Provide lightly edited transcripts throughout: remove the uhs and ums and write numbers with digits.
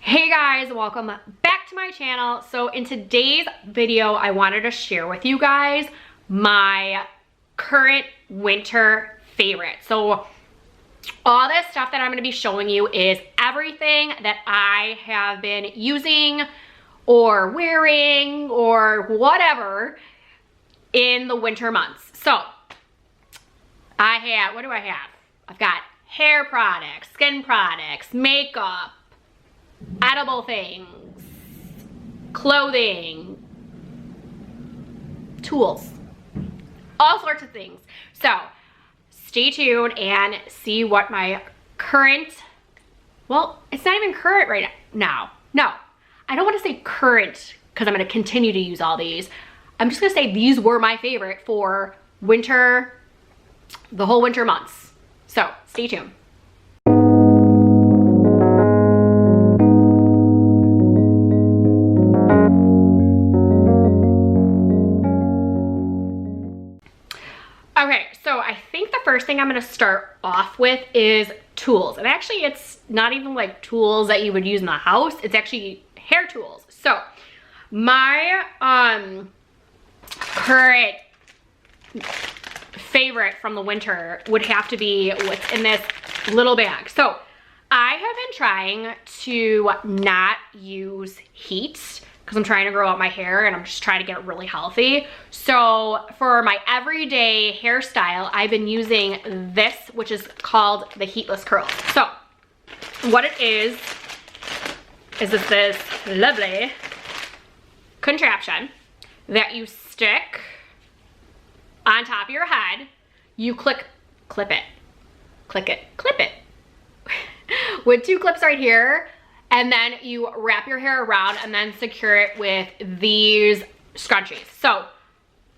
Hey guys, welcome back to my channel. So in today's video, I wanted to share with you guys my current winter favorite. So all this stuff that I'm gonna be showing you is everything that I have been using or wearing or whatever in the winter months. So what do I have? I've got hair products, skin products, makeup, edible things, clothing, tools, all sorts of things. So stay tuned and see what my current, well, it's not even current right now. No, I don't want to say current because I'm going to continue to use all these. I'm just going to say these were my favorite for winter, the whole winter months. So stay tuned. Okay, so I think the first thing I'm gonna start off with is tools. And actually it's not even like tools that you would use in the house, it's actually hair tools. So my current favorite from the winter would have to be what's in this little bag. So I have been trying to not use heat because I'm trying to grow out my hair and I'm just trying to get really healthy. So for my everyday hairstyle, I've been using this, which is called the Heatless Curls. So what it is this lovely contraption that you stick on top of your head. You clip it with two clips right here, and then you wrap your hair around and then secure it with these scrunchies. So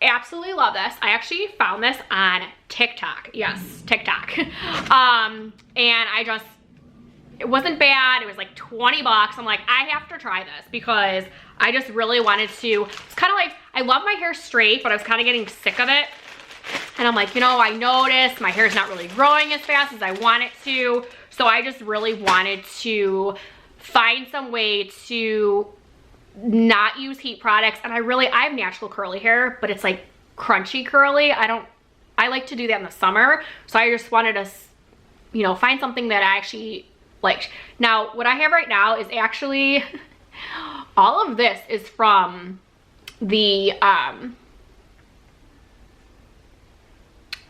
absolutely love this. I actually found this on TikTok. Yes, TikTok. And it wasn't bad. It was like 20 bucks. I'm like, I have to try this because I just really wanted to. It's kind of like, I love my hair straight, but I was kind of getting sick of it. And I'm like, you know, I noticed my hair's not really growing as fast as I want it to. So I just really wanted to find some way to not use heat products. And I have natural curly hair, but it's like crunchy curly. I like to do that in the summer. So I just wanted to, you know, find something that I actually liked. Now, what I have right now is actually, all of this is from the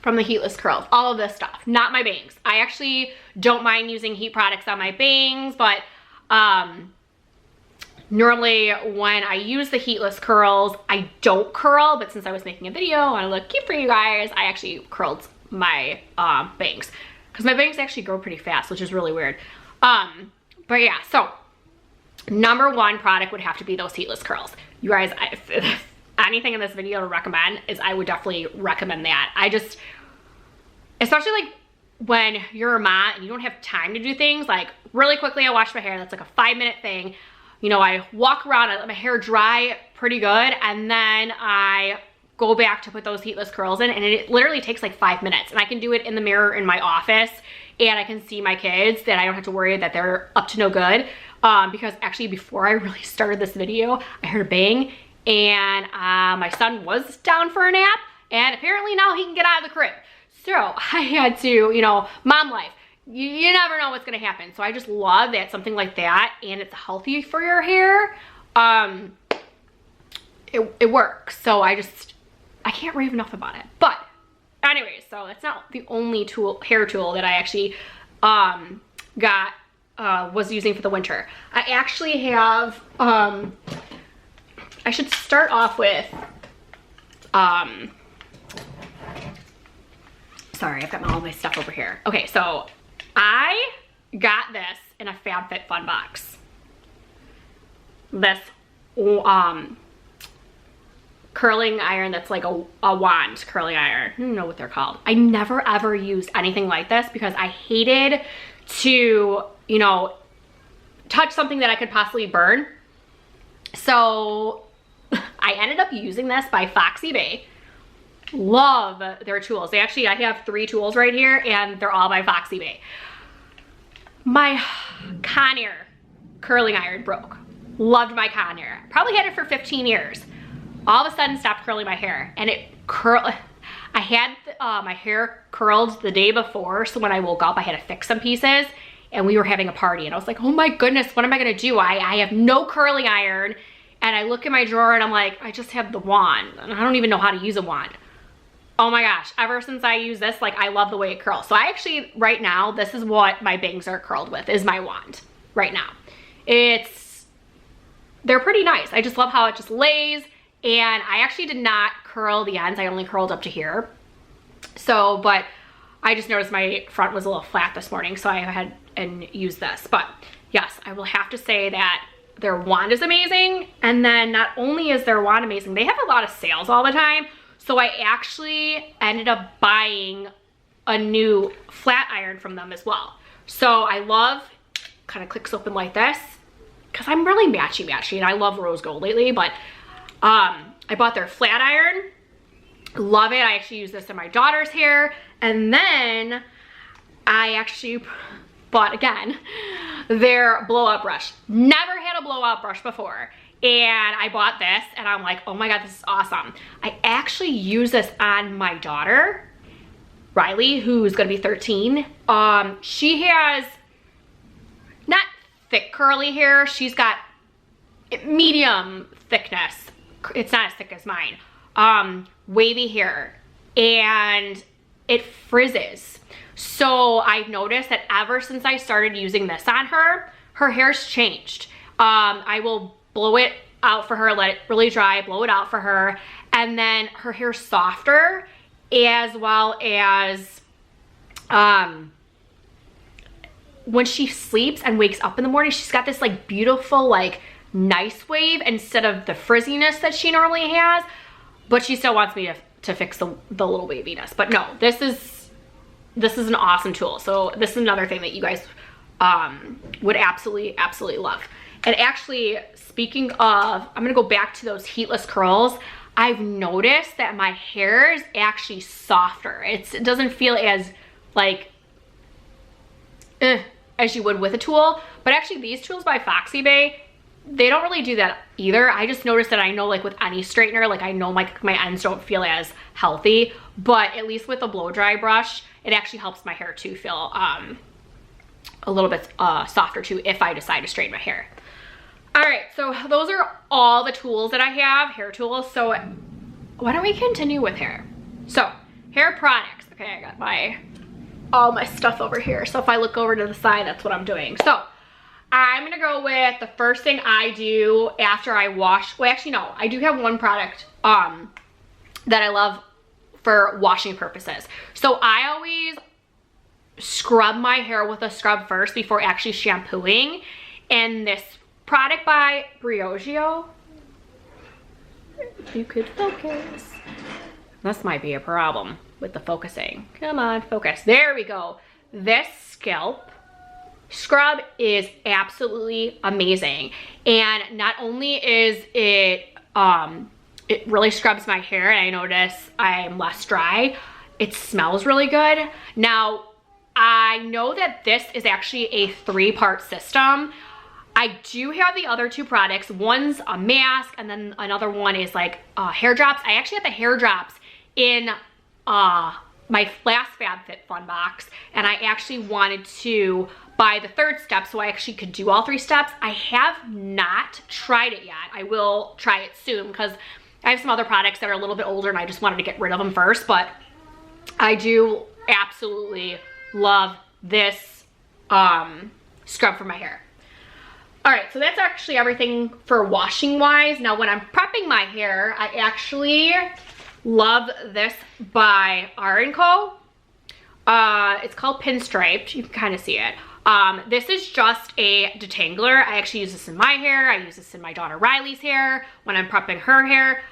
Heatless Curls, all of this stuff, not my bangs. I actually don't mind using heat products on my bangs, but normally when I use the Heatless Curls, I don't curl, but since I was making a video and I look cute for you guys, I actually curled my bangs because my bangs actually grow pretty fast, which is really weird. But yeah, so number one product would have to be those Heatless Curls. You guys, if anything in this video to recommend is I would definitely recommend that. Especially like when you're a mom and you don't have time to do things, like really quickly I wash my hair, that's like a 5-minute thing. You know, I walk around, I let my hair dry pretty good, and then I go back to put those Heatless Curls in, and it literally takes like 5 minutes. And I can do it in the mirror in my office, and I can see my kids that I don't have to worry that they're up to no good. Because actually before I really started this video, I heard a bang, and my son was down for a nap, and apparently now he can get out of the crib. So I had to, you know, mom life. You never know what's gonna happen. So I just love that something like that, and it's healthy for your hair. It works. So I can't rave enough about it. But anyways, so that's not the only hair tool that I actually was using for the winter. I actually have, I should start off with, sorry, I've got all my stuff over here. Okay, so I got this in a FabFitFun box. This curling iron that's like a wand curling iron. I don't know what they're called. I never ever used anything like this because I hated to, you know, touch something that I could possibly burn. So I ended up using this by Foxy Bay. Love their tools. I have 3 tools right here, and they're all by Foxy Bay. My Conair curling iron broke. Loved my con hair. Probably had it for 15 years. All of a sudden stopped curling my hair, and it I had my hair curled the day before, so when I woke up I had to fix some pieces, and we were having a party, and I was like, oh my goodness, what am I gonna do? I have no curling iron, and I look in my drawer and I'm like, I just have the wand, and I don't even know how to use a wand. Oh my gosh, ever since I use this, like, I love the way it curls. So I actually, right now, this is what my bangs are curled with, is my wand right now. They're pretty nice. I just love how it just lays, and I actually did not curl the ends. I only curled up to here. So, but I just noticed my front was a little flat this morning, so I had and used this. But yes, I will have to say that their wand is amazing. And then not only is their wand amazing, they have a lot of sales all the time. So I actually ended up buying a new flat iron from them as well. So I love, kind of clicks open like this, because I'm really matchy-matchy, and I love rose gold lately, but I bought their flat iron. Love it. I actually use this in my daughter's hair. And then I actually bought, again, their blowout brush. Never had a blowout brush before. And I bought this, and I'm like, oh my God, this is awesome. I actually use this on my daughter, Riley, who's gonna be 13. She has not thick curly hair. She's got medium thickness. It's not as thick as mine. Wavy hair, and it frizzes. So I've noticed that ever since I started using this on her, her hair's changed. I will blow it out for her, let it really dry, blow it out for her, and then her hair's softer, as well as when she sleeps and wakes up in the morning, she's got this like beautiful, like nice wave instead of the frizziness that she normally has. But she still wants me to fix the little waviness. But no, this is an awesome tool. So this is another thing that you guys would absolutely love. And actually, speaking of, I'm gonna go back to those heatless curls. I've noticed that my hair is actually softer. It doesn't feel as like as you would with a tool. But actually, these tools by Foxy Bae, they don't really do that either. I just noticed that I know, like with any straightener, like I know my ends don't feel as healthy, but at least with a blow dry brush, it actually helps my hair to feel a little bit softer too if I decide to straighten my hair. All right, so those are all the tools that I have, hair tools. So why don't we continue with hair? So hair products. Okay, I got all my stuff over here. So if I look over to the side, that's what I'm doing. So I'm gonna go with the first thing I do after I wash. Well, actually no, I do have one product that I love for washing purposes. So I always scrub my hair with a scrub first before actually shampooing. And this product by Briogeo, if you could focus. This might be a problem with the focusing. Come on, focus. There we go. This scalp scrub is absolutely amazing. And not only is it really scrubs my hair, and I notice I'm less dry, it smells really good. Now, I know that this is actually a 3-part system. I do have the other 2 products. One's a mask, and then another one is like hair drops. I actually have the hair drops in my last FabFitFun box, and I actually wanted to buy the 3rd step so I actually could do all 3 steps. I have not tried it yet. I will try it soon because I have some other products that are a little bit older and I just wanted to get rid of them first, but I do absolutely love this scrub for my hair. All right, so that's actually everything for washing wise. Now when I'm prepping my hair, I actually love this by R & Co. It's called Pinstriped. You can kind of see it. This is just a detangler. I actually use this in my hair. I use this in my daughter Riley's hair when I'm prepping her hair.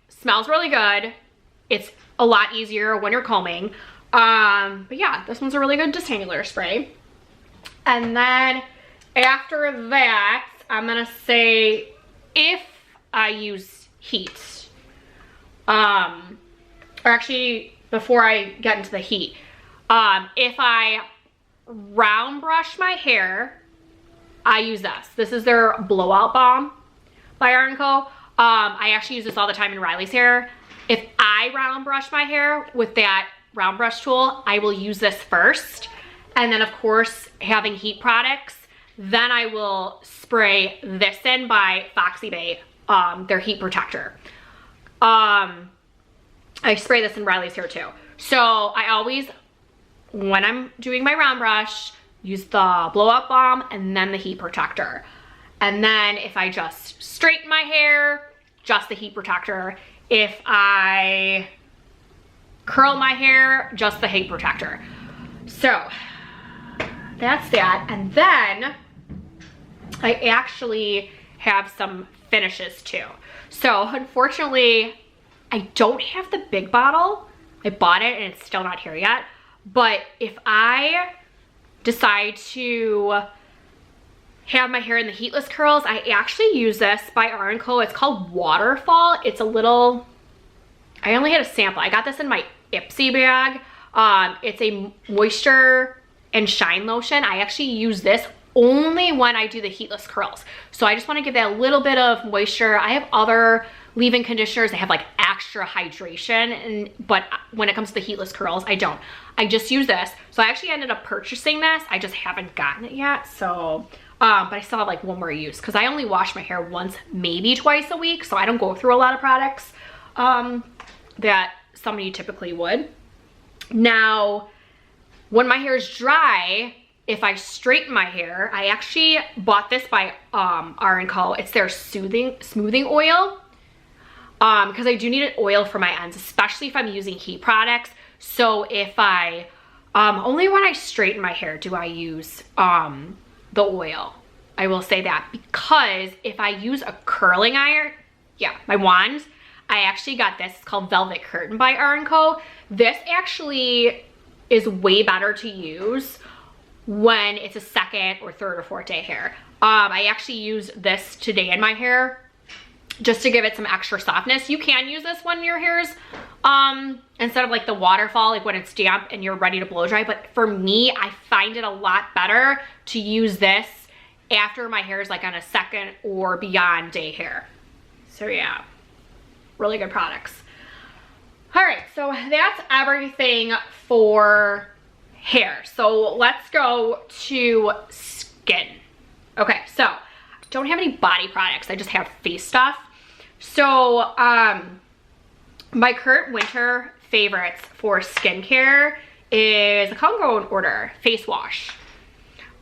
Smells really good. It's a lot easier when you're combing. But yeah, this one's a really good detangler spray. And then after that, I'm gonna say if I use heat, or actually before I get into the heat, if I round brush my hair, I use this. This is their Blowout Balm by R & Co. I actually use this all the time in Riley's hair. If I round brush my hair with that round brush tool, I will use this first. And then of course, having heat products, then I will spray this in by Foxy Bae, their heat protector. I spray this in Riley's hair too. So I always, when I'm doing my round brush, use the Blow Up Balm and then the heat protector. And then if I just straighten my hair, just the heat protector. If I curl my hair, just the heat protector. So that's that. And then I actually have some finishes too. So unfortunately, I don't have the big bottle. I bought it and it's still not here yet. But if I decide to have my hair in the heatless curls, I actually use this by R & Co. It's called Waterfall. It's a little, I only had a sample. I got this in my Ipsy bag. It's a moisture and shine lotion. I actually use this only when I do the heatless curls. So I just want to give that a little bit of moisture. I have other leave-in conditioners that have like extra hydration, but when it comes to the heatless curls, I don't. I just use this. So I actually ended up purchasing this. I just haven't gotten it yet. So, but I still have like one more use because I only wash my hair once, maybe twice a week. So I don't go through a lot of products that somebody typically would. Now, when my hair is dry, if I straighten my hair, I actually bought this by R & Co. It's their smoothing oil. Because I do need an oil for my ends, especially if I'm using heat products. So if I, only when I straighten my hair do I use the oil. I will say that, because if I use a curling iron, yeah, my wand, I actually got this. It's called Velvet Curtain by R & Co. This actually is way better to use when it's a second or third or fourth day hair. I actually use this today in my hair just to give it some extra softness. You can use this when your hair's, instead of like the waterfall, like when it's damp and you're ready to blow dry. But for me, I find it a lot better to use this after my hair is like on a second or beyond day hair. So yeah, really good products. All right, so that's everything for hair. So let's go to skin. Okay, so I don't have any body products. I just have face stuff. So my current winter favorites for skincare is, I can't go in order, face wash.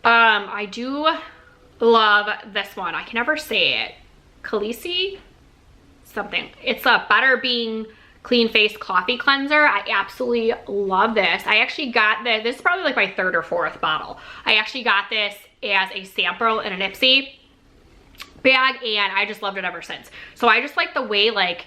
I do love this one. I can never say it. Khaleesi something. It's a Better Being Clean Face Coffee Cleanser. I absolutely love this. I actually got this. This is probably like my third or fourth bottle. I actually got this as a sample in an Ipsy bag, and I just loved it ever since. So I just like the way like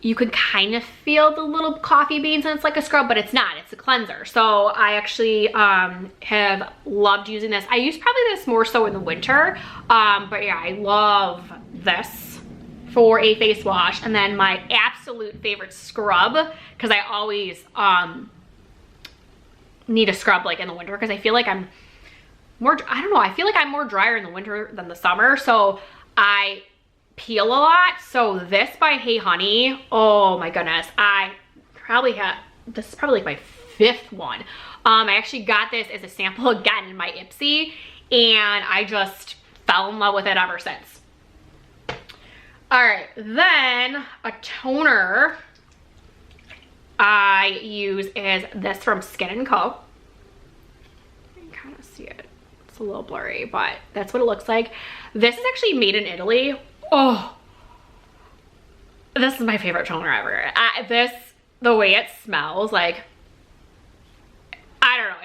you can kind of feel the little coffee beans, and it's like a scrub, but it's not. It's a cleanser. So I actually have loved using this. I use probably this more so in the winter, but yeah, I love this for a face wash. And then my absolute favorite scrub, because I always need a scrub like in the winter, because I feel like I'm more, I don't know, I feel like I'm more drier in the winter than the summer, so I peel a lot. So this by Hey Honey, oh my goodness, I probably have, this is probably like my fifth one. I actually got this as a sample again in my Ipsy, and I just fell in love with it ever since. All right, then a toner I use is this from Skin & Co. You can kind of see it. It's a little blurry, but that's what it looks like. This is actually made in Italy. Oh, this is my favorite toner ever. The way it smells, like, I don't know.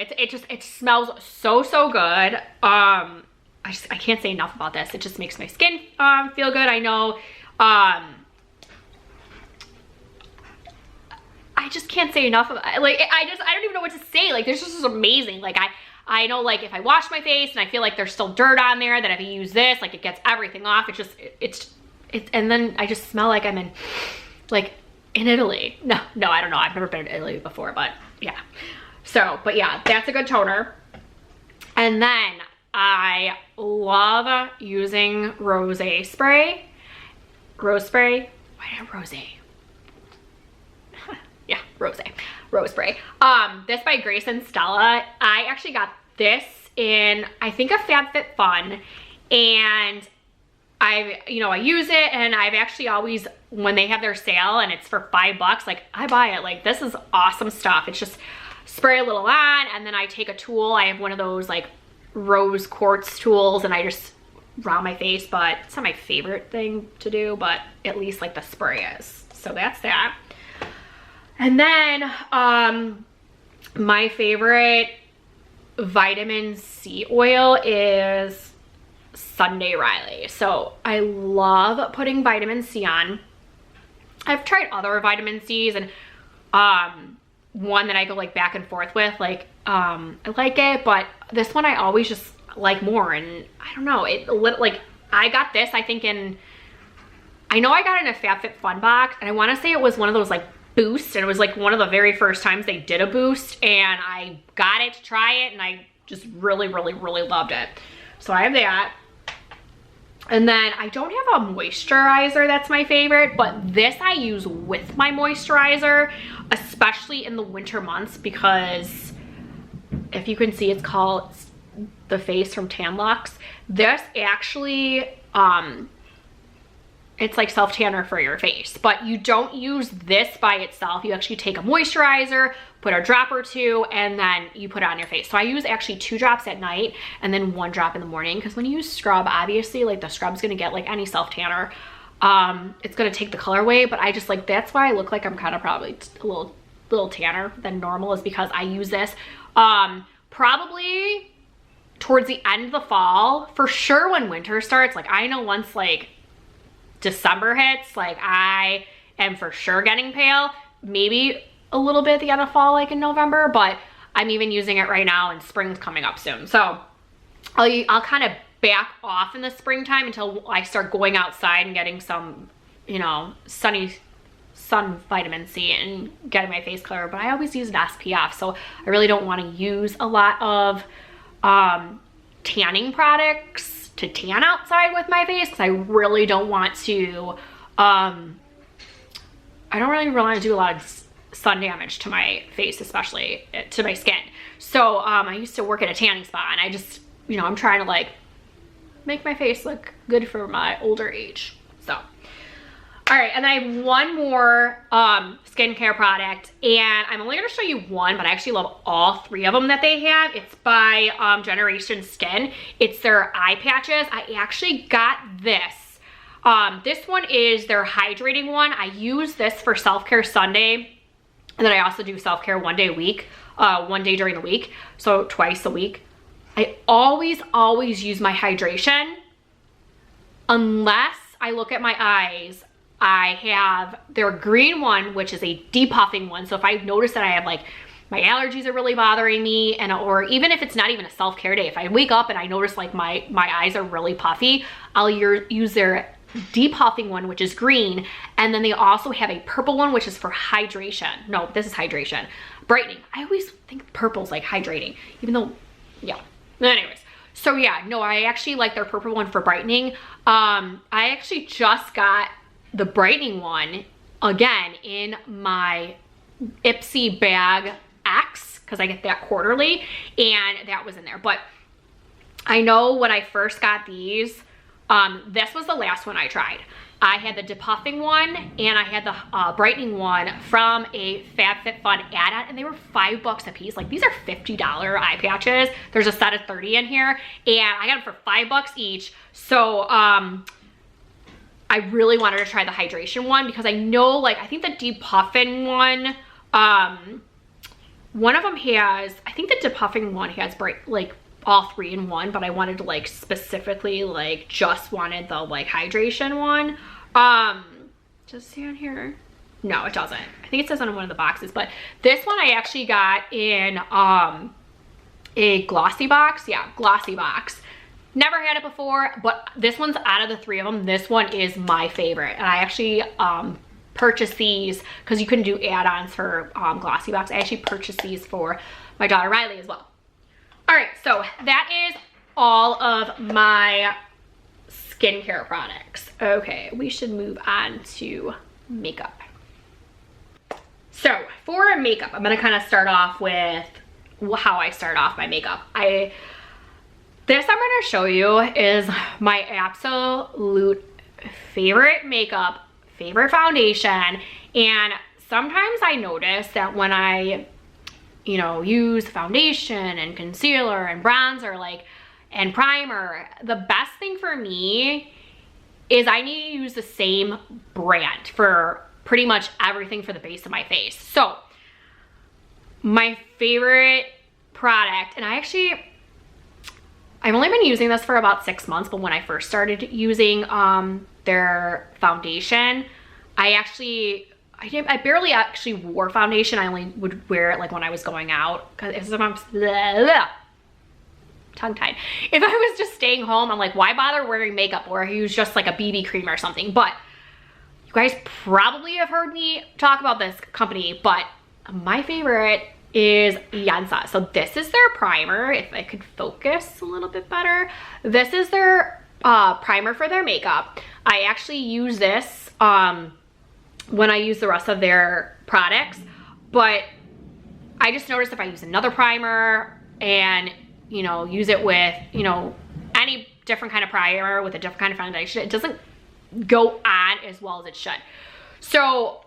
It smells so good. I can't say enough about this. It just makes my skin feel good. I know. I just can't say enough about it. Like, I don't even know what to say. Like, this is amazing. Like, I know, like, if I wash my face and I feel like there's still dirt on there, that if I use this, like, it gets everything off. And then I just smell like I'm in, like, in Italy. No, I don't know. I've never been to Italy before, but yeah. So, but yeah, that's a good toner. And then I love using rose spray. Rose spray? Why did I rose? Yeah, rose spray. This by Grace and Stella. I actually got this in, I think, a FabFitFun, and I use it, and I've actually always, when they have their sale and it's for $5, like, I buy it. Like, this is awesome stuff. It's just spray a little on, and then I take a tool. I have one of those like rose quartz tools, and I just around my face, but it's not my favorite thing to do, but at least like the spray is. So that's that. And then my favorite vitamin C oil is Sunday Riley. So I love putting vitamin C on. I've tried other vitamin C's, and one that I go like back and forth with, like I like it, but this one I always just like more. And I don't know, like I got this, I think I know I got it in a FabFitFun box, and I want to say it was one of those like boosts, and it was like one of the very first times they did a boost, and I got it to try it, and I just really loved it. So I have that. And then I don't have a moisturizer that's my favorite, but this I use with my moisturizer, especially in the winter months, because if you can see, it's called The Face from Tan-Luxe. This actually, it's like self-tanner for your face, but you don't use this by itself. You actually take a moisturizer, put a drop or two, and then you put it on your face. So I use actually 2 drops at night and then 1 drop in the morning, because when you use scrub, obviously like the scrub's gonna get, like any self-tanner, it's gonna take the color away, but I just like, that's why I look like I'm kind of probably a little tanner than normal, is because I use this probably towards the end of the fall, for sure when winter starts. Like I know once like December hits, like I am for sure getting pale, maybe a little bit at the end of fall, like in November, but I'm even using it right now, and spring's coming up soon. So I'll kind of back off in the springtime until I start going outside and getting some, you know, sun vitamin C and getting my face clear. But I always use an SPF, so I really don't want to use a lot of tanning products to tan outside with my face, because I really don't want to I don't really want to do a lot of sun damage to my face, especially to my skin. So I used to work at a tanning spa, and I just, you know, I'm trying to like make my face look good for my older age. So all right, and I have one more skincare product, and I'm only going to show you one, but I actually love all 3 of them that they have. It's by Generation Skin. It's their eye patches. I actually got this. This one is their hydrating one. I use this for Self-Care Sunday, and then I also do self-care 1 day a week, 1 day during the week, so twice a week. I always use my hydration, unless I look at my eyes. I have their green one, which is a depuffing one. So if I notice that I have like, my allergies are really bothering me, and or even if it's not even a self-care day, if I wake up and I notice like my eyes are really puffy, I'll use their depuffing one, which is green. And then they also have a purple one, which is for hydration. No, this is hydration. Brightening. I always think purple's like hydrating, even though, yeah. Anyways, so yeah, no, I actually like their purple one for brightening. I actually just got the brightening one again in my Ipsy bag X, because I get that quarterly, and that was in there. But I know when I first got these, this was the last one I tried. I had the depuffing one, and I had the brightening one from a FabFitFun add-on, and they were $5 a piece. Like, these are $50 eye patches. There's a set of 30 in here, and I got them for $5 each. So I really wanted to try the hydration one, because I know, like, I think the depuffing one, one of them has, I think the depuffing one has like all 3 in one, but I wanted to like specifically like just wanted the like hydration one. Does it say on here? No, it doesn't. I think it says on one of the boxes, but this one I actually got in a glossy box. Yeah, glossy box. Never had it before, but this one's out of the 3 of them. This one is my favorite, and I actually purchased these because you can do add-ons for glossy box. I actually purchased these for my daughter Riley as well. All right, so that is all of my skincare products. Okay, we should move on to makeup. So for makeup, I'm gonna kind of start off with how I start off my makeup. This I'm gonna show you is my absolute favorite makeup, favorite foundation. And sometimes I notice that when I, you know, use foundation and concealer and bronzer, like, and primer, the best thing for me is I need to use the same brand for pretty much everything for the base of my face. So my favorite product, and I've only been using this for about 6 months, but when I first started using their foundation, I barely actually wore foundation. I only would wear it like when I was going out, because sometimes tongue-tied. If I was just staying home, I'm like, why bother wearing makeup, or use just like a BB cream or something? But you guys probably have heard me talk about this company, but my favorite is Yansa. So this is their primer. If I could focus a little bit better, this is their primer for their makeup. I actually use this when I use the rest of their products, but I just noticed if I use another primer and, you know, use it with, you know, any different kind of primer with a different kind of foundation, it doesn't go on as well as it should. So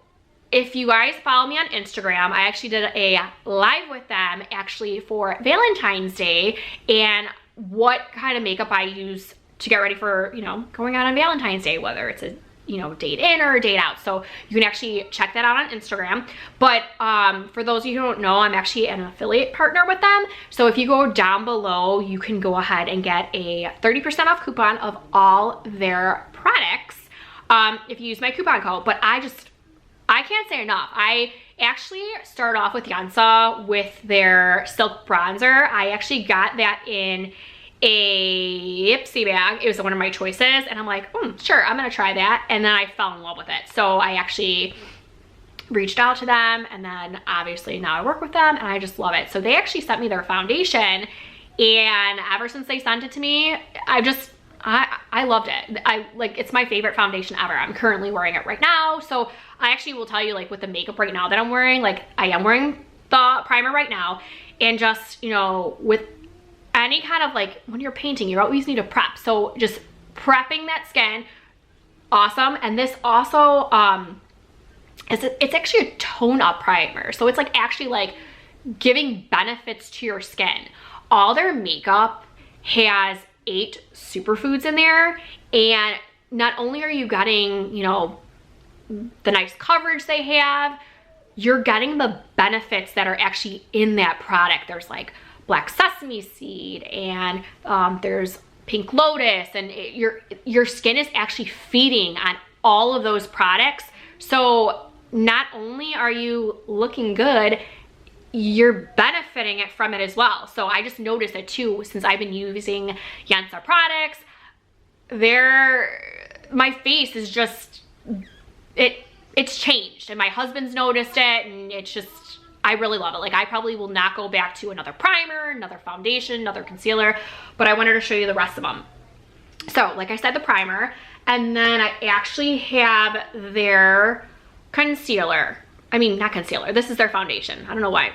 if you guys follow me on Instagram, I actually did a live with them actually for Valentine's Day, and what kind of makeup I use to get ready for, you know, going out on Valentine's Day, whether it's a, you know, date in or a date out. So you can actually check that out on Instagram. But for those of you who don't know, I'm actually an affiliate partner with them. So if you go down below, you can go ahead and get a 30% off coupon of all their products if you use my coupon code. But I can't say enough. I actually started off with Yansa with their Silk Bronzer. I actually got that in a Ipsy bag. It was one of my choices, and I'm like, sure, I'm gonna try that. And then I fell in love with it. So I actually reached out to them, and then obviously now I work with them, and I just love it. So they actually sent me their foundation, and ever since they sent it to me, I loved it. It's my favorite foundation ever. I'm currently wearing it right now. So I actually will tell you, like, with the makeup right now that I'm wearing, like, I am wearing the primer right now, and just, you know, with any kind of, like, when you're painting, you always need to prep. So just prepping that skin, awesome. And this also, it's actually a tone up primer. So it's like actually like giving benefits to your skin. All their makeup has 8 superfoods in there, and not only are you getting, you know, the nice coverage they have, you're getting the benefits that are actually in that product. There's like black sesame seed, and there's pink lotus, and your skin is actually feeding on all of those products. So not only are you looking good, you're benefiting from it as well. So I just noticed it too, since I've been using Yansa products. My face is just, it's changed, and my husband's noticed it, and it's just, I really love it. Like, I probably will not go back to another primer, another foundation, another concealer, but I wanted to show you the rest of them. So like I said, the primer, and then I actually have their concealer. I mean, not concealer, this is their foundation. I don't know why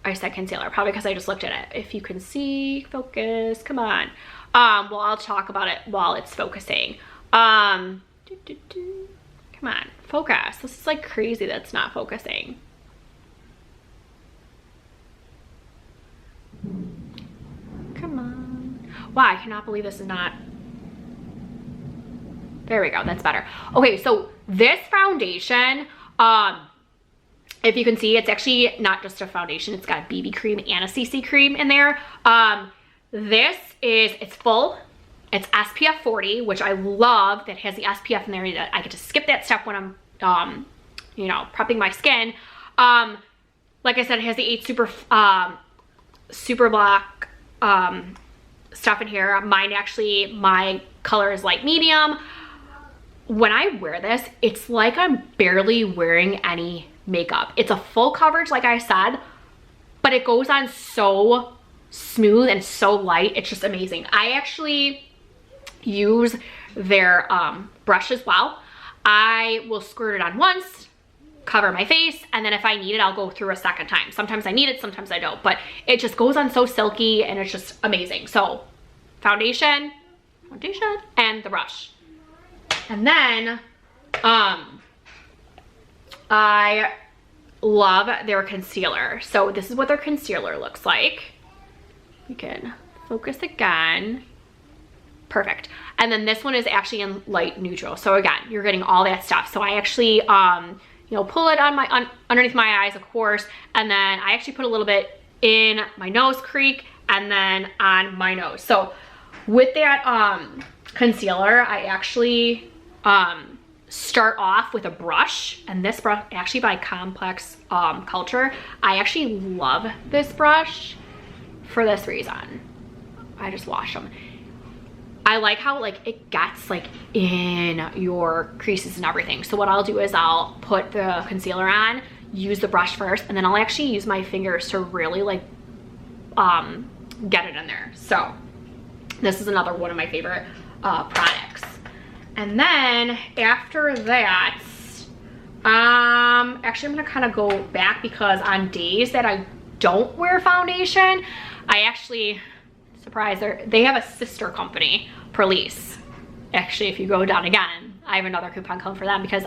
I said concealer, probably because I just looked at it. If you can see, focus, come on. Well, I'll talk about it while it's focusing. Come on, focus. This is like crazy that's not focusing. Come on. Wow, I cannot believe this is not. There we go, that's better. Okay, so this foundation, if you can see, it's actually not just a foundation, it's got a BB cream and a CC cream in there. It's full, it's SPF 40, which I love that has the SPF in there. I get to skip that step when I'm, you know, prepping my skin. Like I said, it has the 8 super black stuff in here. Mine actually, my color is light medium. When I wear this, it's like I'm barely wearing any makeup. It's a full coverage, like I said, but it goes on so smooth and so light. It's just amazing. I actually use their brush as well. I will squirt it on once, cover my face, and then if I need it, I'll go through a second time. Sometimes I need it, sometimes I don't, but it just goes on so silky and it's just amazing. So foundation, and the brush. And then I love their concealer. So this is what their concealer looks like. You can focus again. Perfect. And then this one is actually in light neutral. So again, you're getting all that stuff. So I actually, you know, pull it on underneath my eyes, of course. And then I actually put a little bit in my nose creek and then on my nose. So with that concealer, I actually start off with a brush, and this brush actually by Complex Culture. I actually love this brush for this reason. I just wash them. I like how like it gets like in your creases and everything. So what I'll do is I'll put the concealer on, use the brush first, and then I'll actually use my fingers to really like get it in there. So this is another one of my favorite products. And then after that, actually I'm gonna kind of go back because on days that I don't wear foundation, I actually, surprise, they have a sister company, Perlice. Actually, if you go down again, I have another coupon code for them because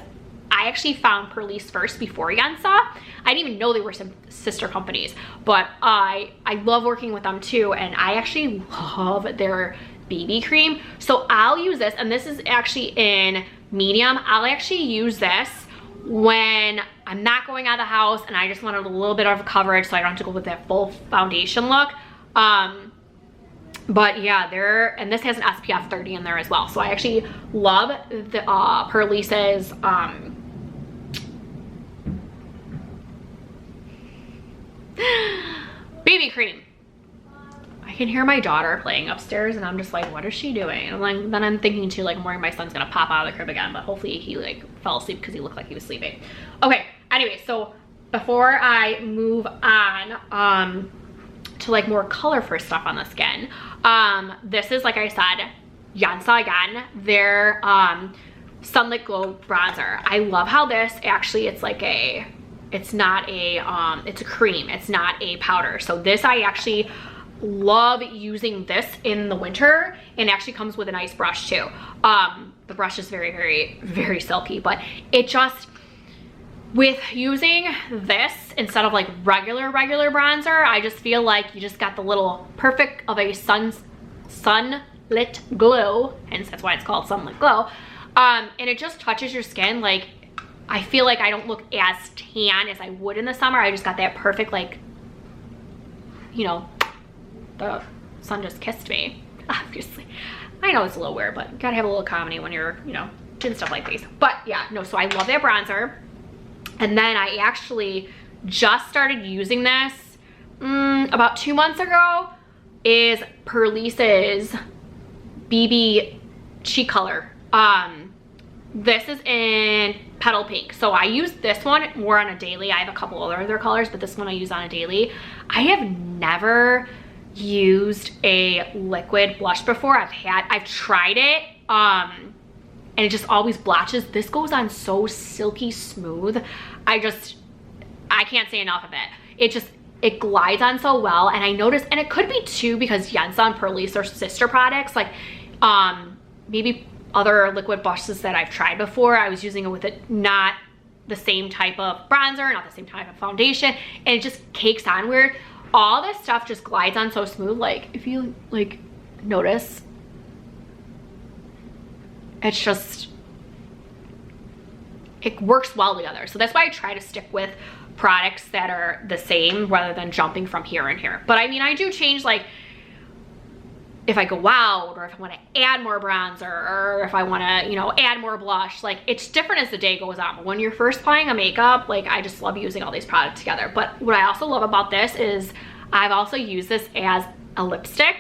I actually found Perlice first before Yansa. I didn't even know they were some sister companies, but I love working with them too, and I actually love their BB cream. So I'll use this, and this is actually in medium. I'll actually use this when I'm not going out of the house and I just want a little bit of coverage so I don't have to go with that full foundation look. But yeah, and this has an SPF 30 in there as well. So I actually love the Perlice's BB cream. I can hear my daughter playing upstairs and I'm just like, what is she doing? And then I'm thinking too, like, I'm my son's gonna pop out of the crib again, but hopefully he like fell asleep because he looked like he was sleeping. Okay, anyway, so before I move on to like more color for stuff on the skin, this is, like I said, Yansa again, their Sunlit Glow bronzer. I love how this actually, it's like it's not a it's a cream, it's not a powder. So this, I actually love using this in the winter, and actually comes with a nice brush too. The brush is very, very, very silky, but it just, with using this instead of like regular bronzer, I just feel like you just got the little perfect of a sunlit glow, hence that's why it's called Sunlit Glow. And it just touches your skin. Like, I feel like I don't look as tan as I would in the summer. I just got that perfect, like, you know, the sun just kissed me, obviously. I know it's a little weird, but you gotta have a little comedy when you're, you know, doing stuff like these. But yeah, no, so I love that bronzer. And then I actually just started using this about 2 months ago, is Perlice's BB Cheek Color. This is in Petal Pink. So I use this one more on a daily. I have a couple other colors, but this one I use on a daily. I have never used a liquid blush before. I've tried it, and it just always blotches. This goes on so silky smooth. I can't say enough of it. It glides on so well, and I noticed, and it could be too because Yansa and Perlice are sister products, like maybe other liquid blushes that I've tried before, I was using it with not the same type of bronzer, not the same type of foundation, and it just cakes on weird. All this stuff just glides on so smooth. Like, if you like notice, it's just, it works well together. So that's why I try to stick with products that are the same rather than jumping from here and here. But I mean, I do change, like, if I go out, or if I want to add more bronzer, or if I want to, you know, add more blush. Like, it's different as the day goes on. But when you're first applying a makeup, like, I just love using all these products together. But what I also love about this is I've also used this as a lipstick,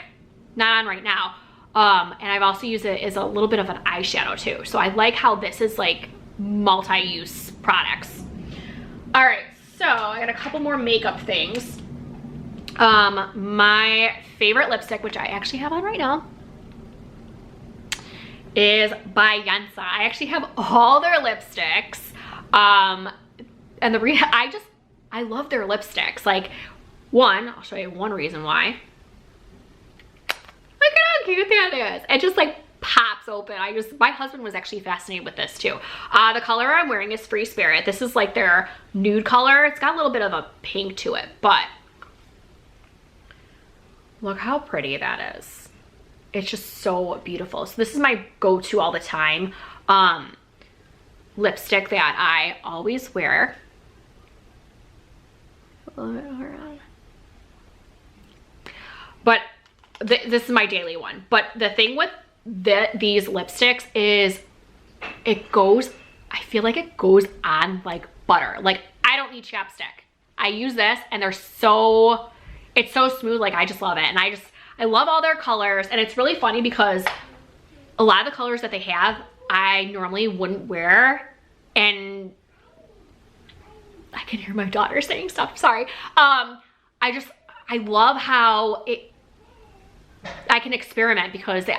not on right now, and I've also used it as a little bit of an eyeshadow too. So I like how this is like multi-use products. All right, so I got a couple more makeup things. My favorite lipstick, which I actually have on right now, is by Yensa. I actually have all their lipsticks. And the reason I love their lipsticks. Like, one, I'll show you one reason why. Look at how cute that is. It just like pops open. My husband was actually fascinated with this too. The color I'm wearing is Free Spirit. This is like their nude color. It's got a little bit of a pink to it, but look how pretty that is. It's just so beautiful. So this is my go-to all the time lipstick that I always wear. But this is my daily one. But the thing with these lipsticks is it goes, I feel like it goes on like butter. Like, I don't need chapstick. I use this and it's so smooth. Like, I just love it. And I love all their colors. And it's really funny because a lot of the colors that they have, I normally wouldn't wear. And I can hear my daughter saying stuff, sorry. I love how I can experiment because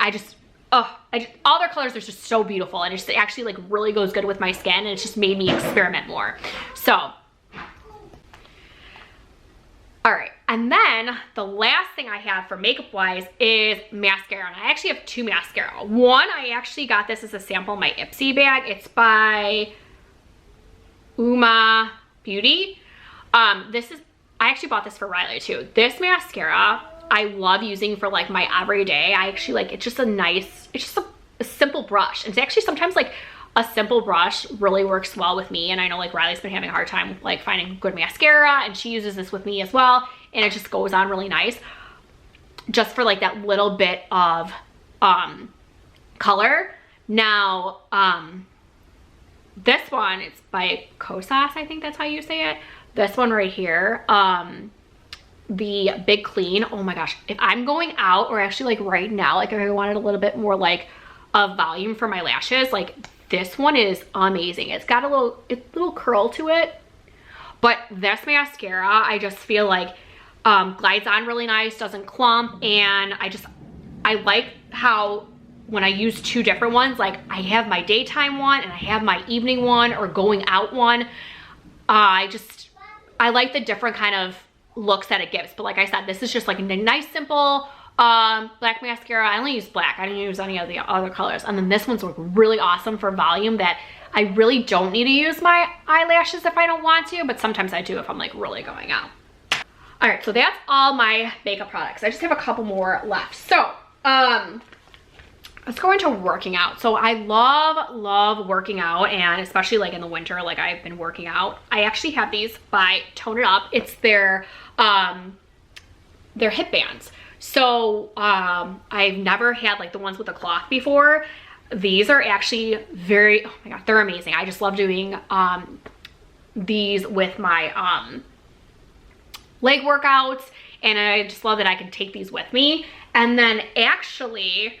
all their colors are just so beautiful, and it actually like really goes good with my skin, and it's just made me experiment more. So, all right, and then the last thing I have for makeup wise is mascara, and I actually have two mascara. One, I actually got this as a sample in my Ipsy bag. It's by Uma Beauty. I actually bought this for Riley too. This mascara I love using for like my everyday. I actually like, it's just a simple brush. And it's actually sometimes like a simple brush really works well with me. And I know like Riley's been having a hard time like finding good mascara, and she uses this with me as well. And it just goes on really nice just for like that little bit of color. Now, this one, it's by Kosas, I think that's how you say it. This one right here, the Big Clean. Oh my gosh, if I'm going out, or actually like right now, like if I wanted a little bit more like of volume for my lashes, like this one is amazing. It's got a little curl to it, but this mascara, I just feel like glides on really nice, doesn't clump, and I like how when I use two different ones, like I have my daytime one and I have my evening one or going out one. I like the different kind of looks that it gives. But like I said, this is just like a nice, simple black mascara. I only use black. I didn't use any of the other colors. And then this one's like really awesome for volume, that I really don't need to use my eyelashes if I don't want to, but sometimes I do if I'm like really going out. All right, so that's all my makeup products. I just have a couple more left. So, let's go into working out. So I love working out, and especially like in the winter, like I've been working out. I actually have these by Tone It Up. It's their hip bands. So I've never had like the ones with the cloth before. These are actually oh my god, they're amazing. I just love doing these with my leg workouts, and I just love that I can take these with me. And then actually,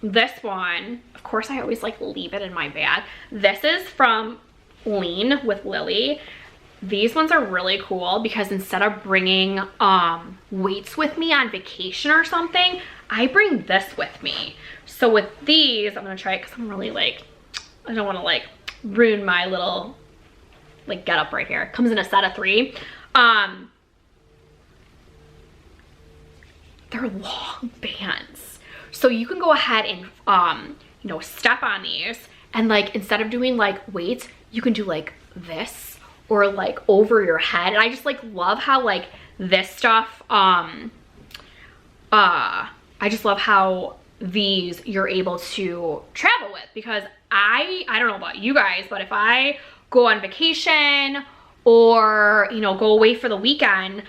this one, of course I always like leave it in my bag. This is from Lean with Lily. These ones are really cool because instead of bringing weights with me on vacation or something, I bring this with me. So with these, I'm gonna try it because I'm really like, I don't want to like ruin my little like get up right here. It comes in a set of 3. They're long bands. So you can go ahead and, you know, step on these, and like, instead of doing like weights, you can do like this or like over your head. And I just like love how like this stuff, I just love how these you're able to travel with, because I don't know about you guys, but if I go on vacation or, you know, go away for the weekend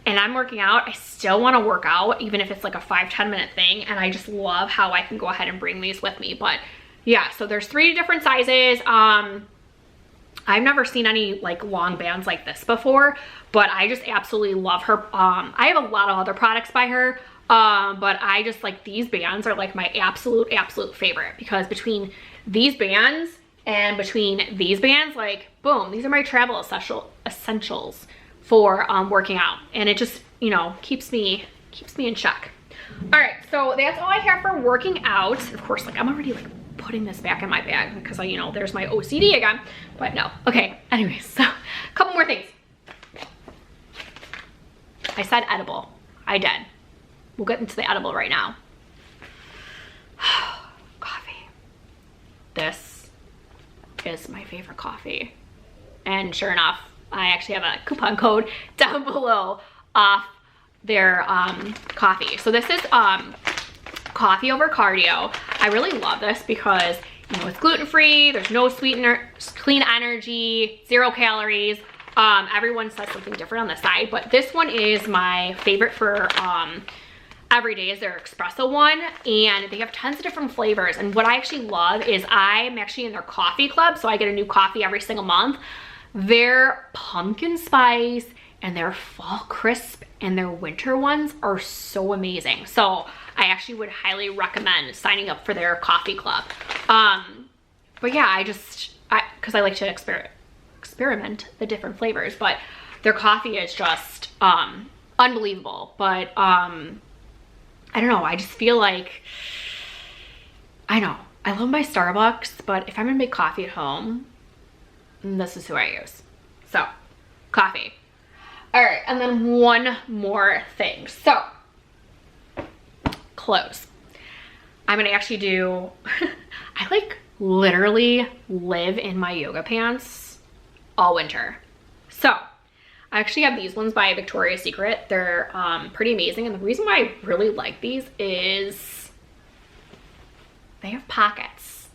and I'm working out, I still want to work out, even if it's like a 5-10 minute thing. And I just love how I can go ahead and bring these with me. But yeah, so there's 3 different sizes. I've never seen any like long bands like this before, but I just absolutely love her. I have a lot of other products by her, but I just like these bands are like my absolute favorite, because between these bands and between these bands, like boom, these are my travel essentials for working out, and it just, you know, keeps me in check. All right, so that's all I have for working out. Of course, like I'm already like putting this back in my bag because I, you know, there's my OCD again, but no. Okay, anyways, so a couple more things. I said edible. I did. We'll get into the edible right now. Coffee. This is my favorite coffee. And sure enough, I actually have a coupon code down below off their coffee. So this is coffee over cardio. I really love this because, you know, it's gluten-free, there's no sweetener, clean energy, 0 calories. Everyone says something different on the side, but this one is my favorite for every day, is their espresso one, and they have tons of different flavors. And what I actually love is I'm actually in their coffee club, so I get a new coffee every single month. Their pumpkin spice and their fall crisp and their winter ones are so amazing. So I actually would highly recommend signing up for their coffee club. But yeah, because I like to experiment the different flavors, but their coffee is just unbelievable. But I don't know, I just feel like, I know, I love my Starbucks, but if I'm gonna make coffee at home, this is who I use. So, coffee. All right, and then one more thing. So, clothes. I'm gonna actually do, I like literally live in my yoga pants all winter. So, I actually have these ones by Victoria's Secret. They're pretty amazing. And the reason why I really like these is they have pockets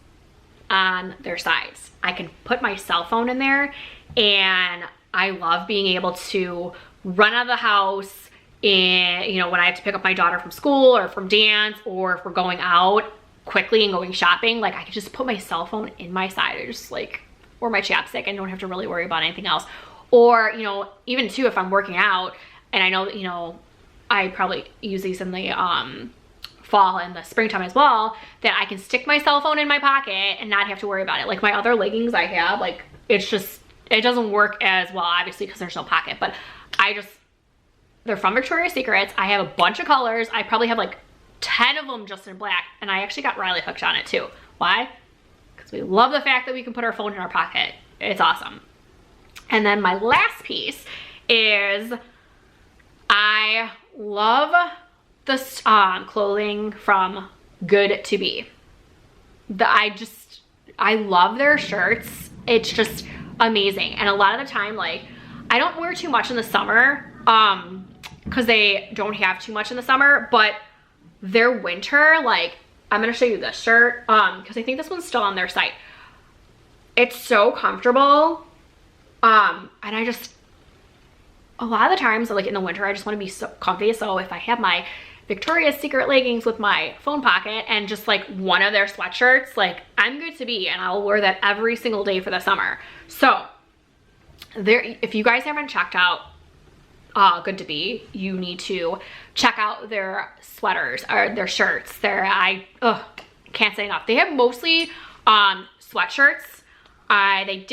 on their sides. I can put my cell phone in there, and I love being able to run out of the house and, you know, when I have to pick up my daughter from school or from dance, or if we're going out quickly and going shopping, like I can just put my cell phone in my side, or just like, or my chapstick, and don't have to really worry about anything else. Or, you know, even too, if I'm working out, and I know that, you know, I probably use these in the fall and the springtime as well, that I can stick my cell phone in my pocket and not have to worry about it. Like my other leggings I have, like, it's just, it doesn't work as well, obviously, because there's no pocket. But they're from Victoria's Secrets. I have a bunch of colors. I probably have like 10 of them just in black. And I actually got Riley hooked on it too. Why? Because we love the fact that we can put our phone in our pocket. It's awesome. And then my last piece is I love the clothing from Good to Be. I love their shirts. It's just amazing. And a lot of the time, like, I don't wear too much in the summer because they don't have too much in the summer, but their winter, like, I'm gonna show you this shirt because I think this one's still on their site. It's so comfortable. And I just, a lot of the times, like in the winter, I just want to be so comfy. So if I have my Victoria's Secret leggings with my phone pocket and just like one of their sweatshirts, like I'm good to be, and I'll wear that every single day for the summer. So if you guys haven't checked out Good to Be, you need to check out their sweaters or their shirts. I can't say enough. They have mostly sweatshirts. I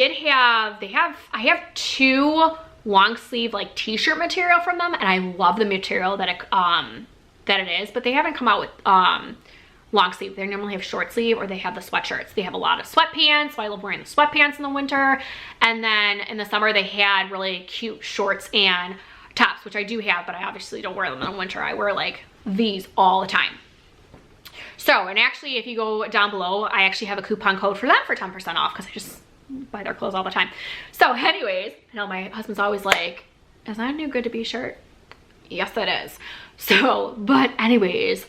have 2 long sleeve like t-shirt material from them, and I love the material that it is, but they haven't come out with long sleeve. They normally have short sleeve, or they have the sweatshirts. They have a lot of sweatpants, so I love wearing the sweatpants in the winter. And then in the summer they had really cute shorts and tops, which I do have, but I obviously don't wear them in the winter. I wear like these all the time. So, and actually if you go down below, I actually have a coupon code for them for 10% off, because I just buy their clothes all the time. So anyways, I know my husband's always like, is that a new Good to Be shirt? Yes, it is. So, but anyways,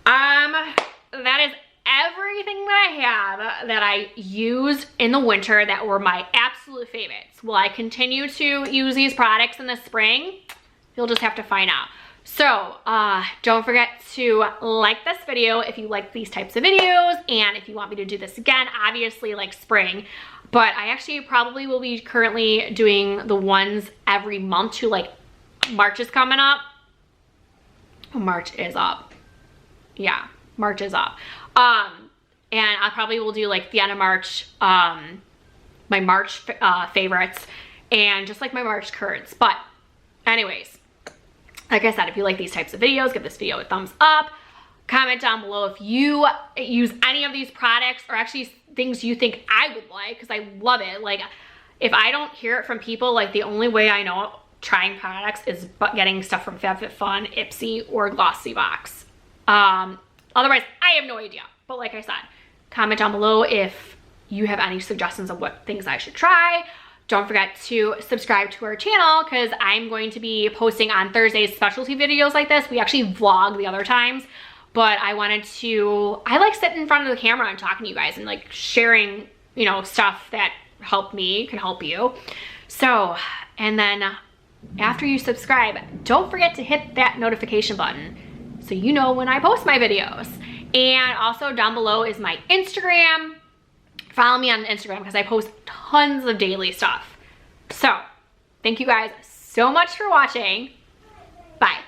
that is everything that I have that I used in the winter that were my absolute favorites. Will I continue to use these products in the spring? You'll just have to find out. So don't forget to like this video if you like these types of videos, and if you want me to do this again, obviously like spring, but I actually probably will be currently doing the ones every month too. Like March is coming up. March is up. Yeah, March is up. And I probably will do like the end of March, my March favorites, and just like my March currents. But anyways, like I said, if you like these types of videos, give this video a thumbs up. Comment down below if you use any of these products or actually things you think I would like, because I love it. Like, if I don't hear it from people, like the only way I know trying products is getting stuff from FabFitFun, Ipsy, or Glossybox. Otherwise, I have no idea. But like I said, comment down below if you have any suggestions of what things I should try. Don't forget to subscribe to our channel, because I'm going to be posting on Thursdays specialty videos like this. We actually vlog the other times, but I like sitting in front of the camera and talking to you guys and like sharing, you know, stuff that helped me, can help you. So, and then after you subscribe, don't forget to hit that notification button so you know when I post my videos. And also down below is my Instagram. Follow me on Instagram because I post tons of daily stuff. So, thank you guys so much for watching. Bye.